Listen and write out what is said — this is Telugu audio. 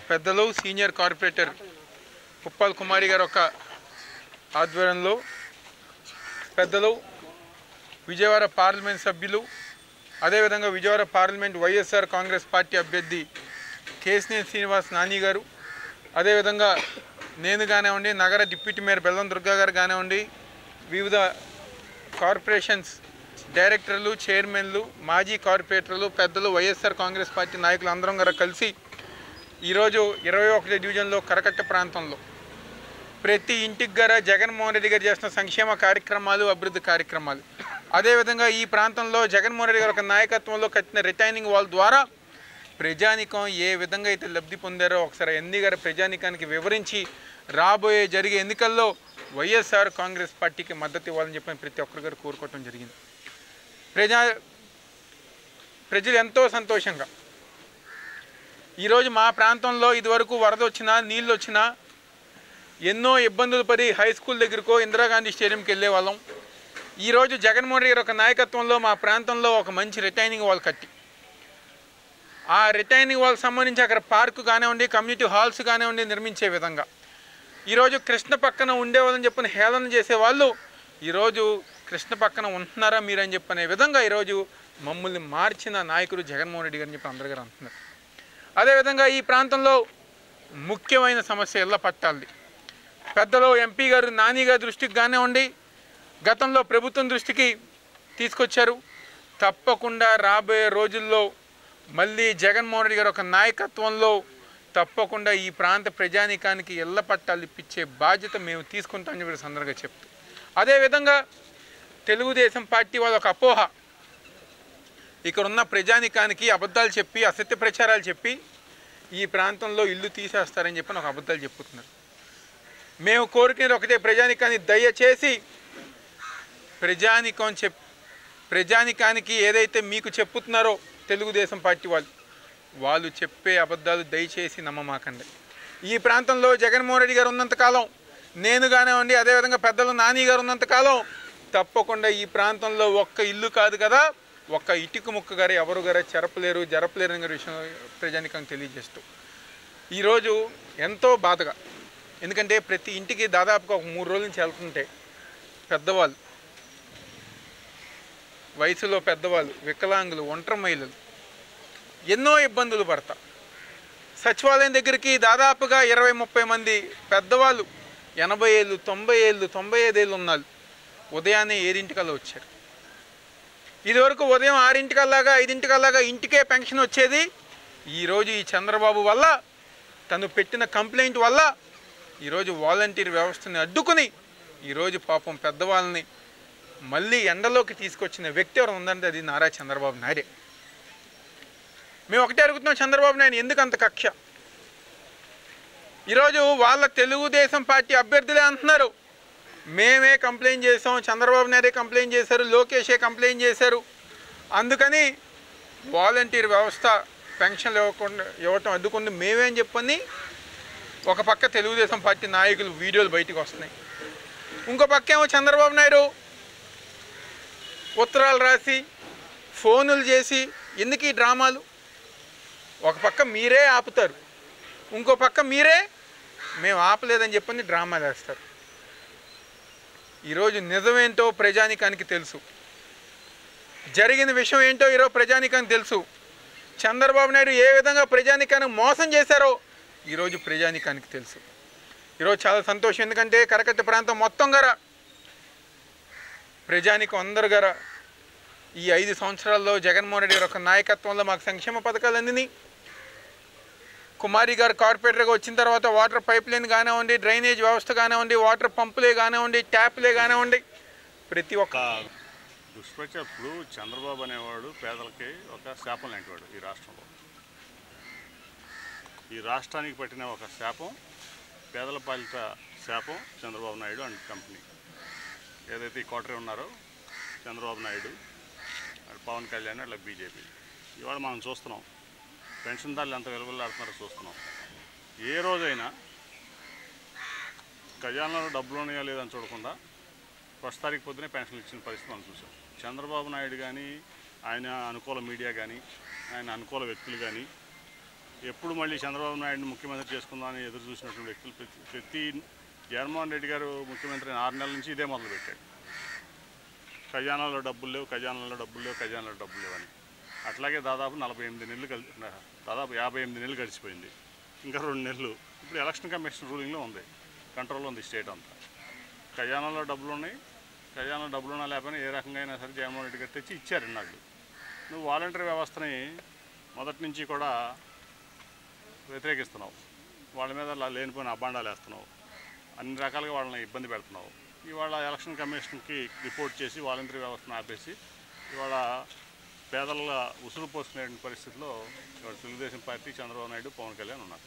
పెద్దలు సీనియర్ కార్పొరేటర్ పుప్పాల కుమారి గారు ఒక ఆధ్వర్యంలో పెద్దలు విజయవాడ పార్లమెంట్ సభ్యులు అదేవిధంగా విజయవాడ పార్లమెంట్ వైఎస్ఆర్ కాంగ్రెస్ పార్టీ అభ్యర్థి కేశినేని శ్రీనివాస్ నాని గారు అదేవిధంగా నేను కానివ్వండి నగర డిప్యూటీ మేయర్ బెల్లం దుర్గా గారు కానివ్వండి వివిధ కార్పొరేషన్స్ డైరెక్టర్లు చైర్మన్లు మాజీ కార్పొరేటర్లు పెద్దలు వైఎస్ఆర్ కాంగ్రెస్ పార్టీ నాయకులు అందరం గారు కలిసి ఈరోజు 21 డివిజన్లో కరకట్ట ప్రాంతంలో ప్రతి ఇంటికి గారా జగన్మోహన్ రెడ్డి గారు చేసిన సంక్షేమ కార్యక్రమాలు అభివృద్ధి కార్యక్రమాలు అదేవిధంగా ఈ ప్రాంతంలో జగన్మోహన్ రెడ్డి గారి ఒక నాయకత్వంలో కట్టిన రిటైనింగ్ వాల్ ద్వారా ప్రజానికం ఏ విధంగా అయితే లబ్ధి పొందారో ఒకసారి ఎన్ని గారు ప్రజానికానికి వివరించి రాబోయే జరిగే ఎన్నికల్లో వైఎస్ఆర్ కాంగ్రెస్ పార్టీకి మద్దతు ఇవ్వాలని చెప్పి ప్రతి ఒక్కరి గారు కోరుకోవటం జరిగింది. ప్రజలు ఎంతో సంతోషంగా ఈరోజు మా ప్రాంతంలో ఇదివరకు వరద వచ్చినా నీళ్ళు వచ్చినా ఎన్నో ఇబ్బందులు పడి హై స్కూల్ దగ్గరకో ఇందిరాగాంధీ స్టేడియంకి వెళ్ళే వాళ్ళం. ఈరోజు జగన్మోహన్ రెడ్డి గారి ఒక నాయకత్వంలో మా ప్రాంతంలో ఒక మంచి రిటైనింగ్ వాల్ కట్టి ఆ రిటైనింగ్ వాల్ సంబంధించి అక్కడ పార్కు కానివ్వండి కమ్యూనిటీ హాల్స్ కానివ్వండి నిర్మించే విధంగా ఈరోజు కృష్ణ పక్కన ఉండేవాళ్ళని చెప్పని హేళన చేసేవాళ్ళు ఈరోజు కృష్ణ పక్కన ఉంటున్నారా మీరని చెప్పనే విధంగా ఈరోజు మమ్మల్ని మార్చిన నాయకుడు జగన్మోహన్ రెడ్డి గారిని చెప్పి అందరి గారు అంటున్నారు. అదేవిధంగా ఈ ప్రాంతంలో ముఖ్యమైన సమస్య ఇళ్ల పట్టాలది. పెద్దలు ఎంపీ గారు నాని గారి దృష్టికి కానివ్వండి గతంలో ప్రభుత్వం దృష్టికి తీసుకొచ్చారు. తప్పకుండా రాబోయే రోజుల్లో మళ్ళీ జగన్మోహన్ రెడ్డి గారు ఒక నాయకత్వంలో తప్పకుండా ఈ ప్రాంత ప్రజానీకానికి ఇళ్ల పట్టాలు ఇప్పించే బాధ్యత మేము తీసుకుంటామని చెప్పి సందర్భంగా చెప్తూ అదేవిధంగా తెలుగుదేశం పార్టీ వాళ్ళ ఒక అపోహ ఇక్కడున్న ప్రజానీకానికి అబద్ధాలు చెప్పి అసత్య ప్రచారాలు చెప్పి ఈ ప్రాంతంలో ఇల్లు తీసేస్తారని చెప్పి ఒక అబద్ధాలు చెప్పుతున్నారు. మేము కోరుకునేది ఒకటే ప్రజానీకాన్ని దయచేసి ప్రజానీకానికి ఏదైతే మీకు చెప్పుతున్నారో తెలుగుదేశం పార్టీ వాళ్ళు చెప్పే అబద్ధాలు దయచేసి నమ్మమాకండి. ఈ ప్రాంతంలో జగన్మోహన్ రెడ్డి గారు ఉన్నంతకాలం నేను కానివ్వండి అదేవిధంగా పెద్దలు నాని గారు ఉన్నంతకాలం తప్పకుండా ఈ ప్రాంతంలో ఒక్క ఇల్లు కాదు కదా ఒక్క ఇటుక ముక్క గారు ఎవరు గారు జరపలేరు అనే విషయం ప్రజానికానికి తెలియజేస్తూ ఈరోజు ఎంతో బాధగా ఎందుకంటే ప్రతి ఇంటికి దాదాపుగా ఒక 3 రోజుల నుంచి వెళ్తుంటే పెద్దవాళ్ళు వయసులో పెద్దవాళ్ళు వికలాంగులు ఒంటరి మహిళలు ఎన్నో ఇబ్బందులు పడతా సచివాలయం దగ్గరికి దాదాపుగా 20-30 మంది పెద్దవాళ్ళు 80 ఏళ్ళు 90 ఏళ్ళు 95 ఏళ్ళు ఉన్నారు ఉదయాన్నే 7 వచ్చారు. ఇదివరకు ఉదయం 6 5 ఇంటికే పెన్షన్ వచ్చేది. ఈరోజు ఈ చంద్రబాబు వల్ల తను పెట్టిన కంప్లైంట్ వల్ల ఈరోజు వాలంటీర్ వ్యవస్థని అడ్డుకుని ఈరోజు పాపం పెద్దవాళ్ళని మళ్ళీ ఎండలోకి తీసుకొచ్చిన వ్యక్తి ఎవరు ఉందంటే అది నారా చంద్రబాబు నాయుడే. మేము ఒకటే అడుగుతున్నాం చంద్రబాబు నాయుడు ఎందుకు అంత కక్ష? ఈరోజు వాళ్ళ తెలుగుదేశం పార్టీ అభ్యర్థులే అంటున్నారు మేమే కంప్లైంట్ చేసాం చంద్రబాబు నాయుడే కంప్లైంట్ చేశారు లోకేషే కంప్లైంట్ చేశారు అందుకని వాలంటీర్ వ్యవస్థ పెన్షన్లు ఇవ్వటం అడ్డుకుంది మేమేం చెప్పని ఒక పక్క తెలుగుదేశం పార్టీ నాయకులు వీడియోలు బయటకు వస్తున్నాయి. ఇంకో పక్క ఏమో చంద్రబాబు నాయుడు ఉత్తరాలు రాసి ఫోనులు చేసి ఎందుకు ఈ డ్రామాలు? ఒక పక్క మీరే ఆపుతారు ఇంకో పక్క మీరే మేము ఆపలేదని చెప్పని డ్రామాలు వేస్తారు. ఈరోజు నిజమేంటో ప్రజానికానికి తెలుసు జరిగిన విషయం ఏంటో ఈరోజు ప్రజానికానికి తెలుసు. చంద్రబాబు నాయుడు ఏ విధంగా ప్రజానికాన్ని మోసం చేశారో ఈరోజు ప్రజానికానికి తెలుసు. ఈరోజు చాలా సంతోషం ఎందుకంటే కరకట్ట ప్రాంతం మొత్తం గారా ప్రజానికం అందరు గారా ఈ 5 సంవత్సరాల్లో జగన్మోహన్ రెడ్డి గారి ఒక నాయకత్వంలో మాకు సంక్షేమ పథకాలు అందినాయి. కుమారి గారు కార్పొరేటర్గా వచ్చిన తర్వాత వాటర్ పైప్ లైన్ కానివ్వండి డ్రైనేజ్ వ్యవస్థ కానివ్వండి వాటర్ పంపులే కానివ్వండి ట్యాప్లే కానివ్వండి ప్రతి ఒక్క దుష్ప్రచారప్పుడు చంద్రబాబు అనేవాడు పేదలకి ఒక శాపం లాంటివాడు. ఈ రాష్ట్రానికి పట్టిన ఒక శాపం పేదల పాలిట శాపం చంద్రబాబు నాయుడు అండ్ కంపెనీ ఏదైతే ఈ కోటరీ ఉన్నారో చంద్రబాబు నాయుడు పవన్ కళ్యాణ్ అట్లా బీజేపీ ఇవాళ మనం చూస్తున్నాం పెన్షన్దారులు ఎంత విలువలాడుతున్నారో చూస్తున్నాం. ఏ రోజైనా ఖజానాలో డబ్బులు ఉన్నాయా లేదని చూడకుండా ఫస్ట్ తారీఖు పొద్దునే పెన్షన్లు ఇచ్చిన పరిస్థితి మనం చూసాం. చంద్రబాబు నాయుడు కానీ ఆయన అనుకూల మీడియా కానీ ఆయన అనుకూల వ్యక్తులు కానీ ఎప్పుడు మళ్ళీ చంద్రబాబు నాయుడిని ముఖ్యమంత్రి చేసుకుందామని ఎదురు చూసినటువంటి వ్యక్తులు ప్రతి జగన్మోహన్ రెడ్డి గారు ముఖ్యమంత్రి 6 నెలల నుంచి ఇదే మొదలుపెట్టాడు. ఖజానాలో డబ్బులు లేవు, ఖజానాలో డబ్బులు లేవు, ఖజానాలో డబ్బులు లేవు అని. అట్లాగే దాదాపు 48 నెలలు దాదాపు 58 నెలలు గడిచిపోయింది. ఇంకా 2 నెలలు. ఇప్పుడు ఎలక్షన్ కమిషన్ రూలింగ్లో ఉంది, కంట్రోల్లో ఉంది స్టేట్ అంతా. ఖజానాలో డబ్బులు ఉన్నాయి, ఖజానాలో డబ్బులు ఉన్నా లేకపోయినా ఏ రకంగా అయినా సరే జగన్మోహన్ రెడ్డి గారు తెచ్చి ఇచ్చారు ఇన్నాళ్ళు. నువ్వు వాలంటరీ వ్యవస్థని మొదటి నుంచి కూడా వ్యతిరేకిస్తున్నావు, వాళ్ళ మీద లేనిపోయిన అబాండాలు వేస్తున్నావు, అన్ని రకాలుగా వాళ్ళని ఇబ్బంది పెడుతున్నావు. ఇవాళ ఎలక్షన్ కమిషన్కి రిపోర్ట్ చేసి వాలంటరీ వ్యవస్థను ఆపేసి ఇవాళ పేదల ఉసురు పోసుకునే పరిస్థితిలో ఇవాళ తెలుగుదేశం పార్టీ, చంద్రబాబు నాయుడు, పవన్ కళ్యాణ్ ఉన్నారు.